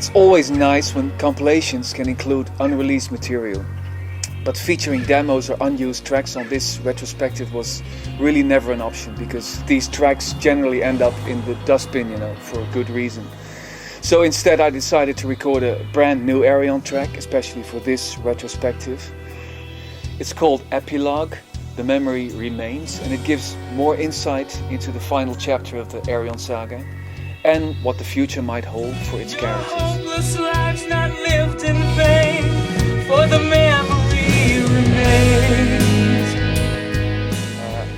It's always nice when compilations can include unreleased material, but featuring demos or unused tracks on this retrospective was really never an option, because these tracks generally end up in the dustbin, you know, for a good reason. So instead I decided to record a brand new Ayreon track, especially for this retrospective. It's called Epilogue, The Memory Remains, and it gives more insight into the final chapter of the Ayreon saga and what the future might hold for its characters. Hopeless lives not lived in vain, for the memory remains.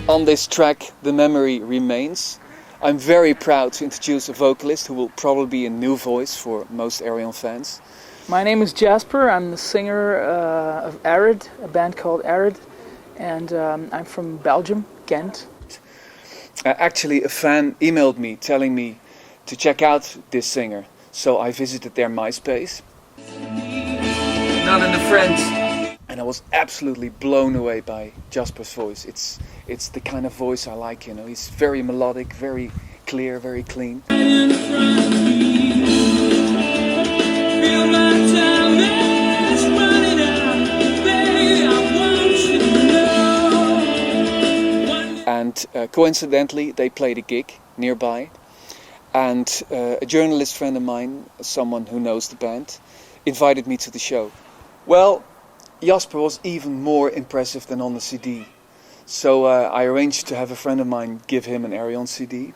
On this track, The Memory Remains, I'm very proud to introduce a vocalist who will probably be a new voice for most Ayreon fans. My name is Jasper. I'm the singer of Arid, a band called Arid, and I'm from Belgium, Ghent. Actually, a fan emailed me telling me to check out this singer, so I visited their MySpace. Not in the French. And I was absolutely blown away by Jasper's voice. It's the kind of voice I like, you know. He's very melodic, very clear, very clean. And coincidentally, they played a gig nearby. And a journalist friend of mine, someone who knows the band, invited me to the show. Well, Jasper was even more impressive than on the CD. So I arranged to have a friend of mine give him an Ayreon CD.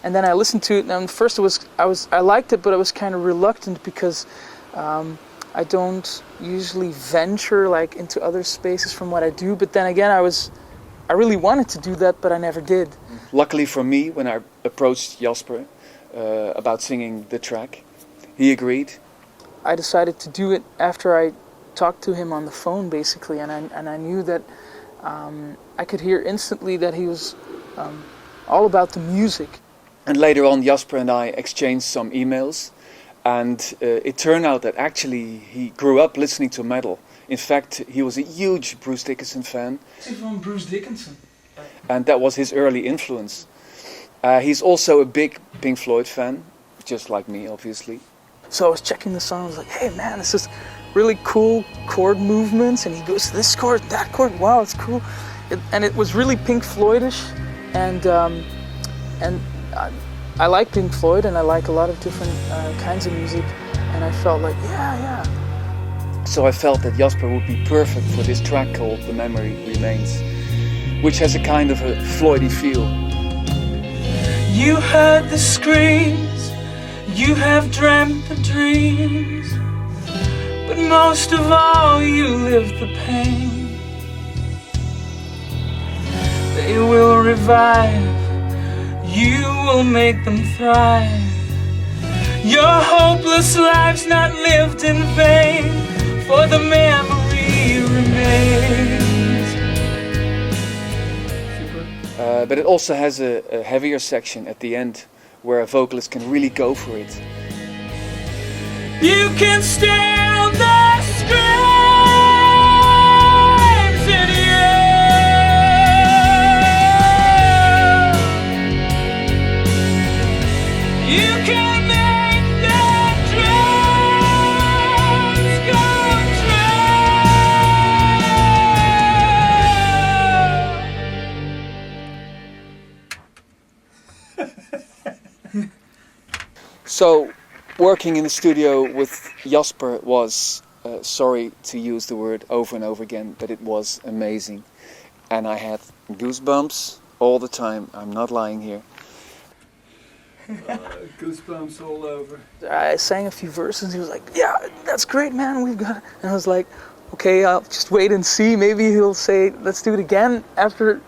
And then I listened to it, and first I liked it, but I was kind of reluctant because I don't usually venture like into other spaces from what I do. But then again, I really wanted to do that, but I never did. Luckily for me, when I approached Jasper about singing the track, he agreed. I decided to do it after I talked to him on the phone, basically, and I knew that I could hear instantly that he was all about the music. And later on, Jasper and I exchanged some emails, and it turned out that actually he grew up listening to metal. In fact, he was a huge Bruce Dickinson fan. Is from Bruce Dickinson? And that was his early influence. He's also a big Pink Floyd fan, just like me, obviously. So I was checking the song, I was like, hey man, this is really cool chord movements, and he goes to this chord, that chord, wow, it's cool. And it was really Pink Floydish, and I like Pink Floyd, and I like a lot of different kinds of music, and I felt like, yeah. So I felt that Jasper would be perfect for this track called The Memory Remains, which has a kind of a Floydy feel. You heard the screams, you have dreamt the dreams, but most of all you lived the pain. They will revive, you will make them thrive. Your hopeless lives not lived in vain, for the memory remains. But it also has a heavier section at the end where a vocalist can really go for it. You can still the screams in you. You can make the dreams come true. So, working in the studio with Jasper was, sorry to use the word over and over again, but it was amazing. And I had goosebumps all the time, I'm not lying here. Goosebumps all over. I sang a few verses, he was like, yeah, that's great man, we've got it. And I was like, okay, I'll just wait and see, maybe he'll say, let's do it again after,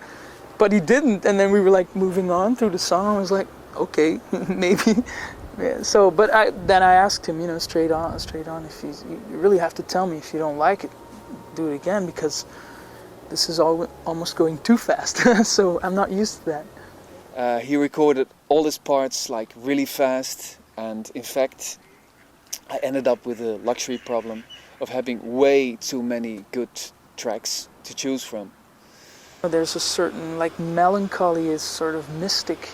but he didn't. And then we were like moving on through the song, I was like, okay, maybe. Yeah, so, but then I asked him, you know, straight on, if you really have to tell me if you don't like it, do it again, because this is almost going too fast. So I'm not used to that. He recorded all his parts like really fast, and in fact I ended up with a luxury problem of having way too many good tracks to choose from. There's a certain like melancholy, is sort of mystic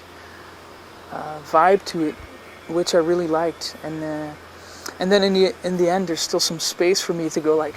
vibe to it, which I really liked, and And then in the end, there's still some space for me to go like,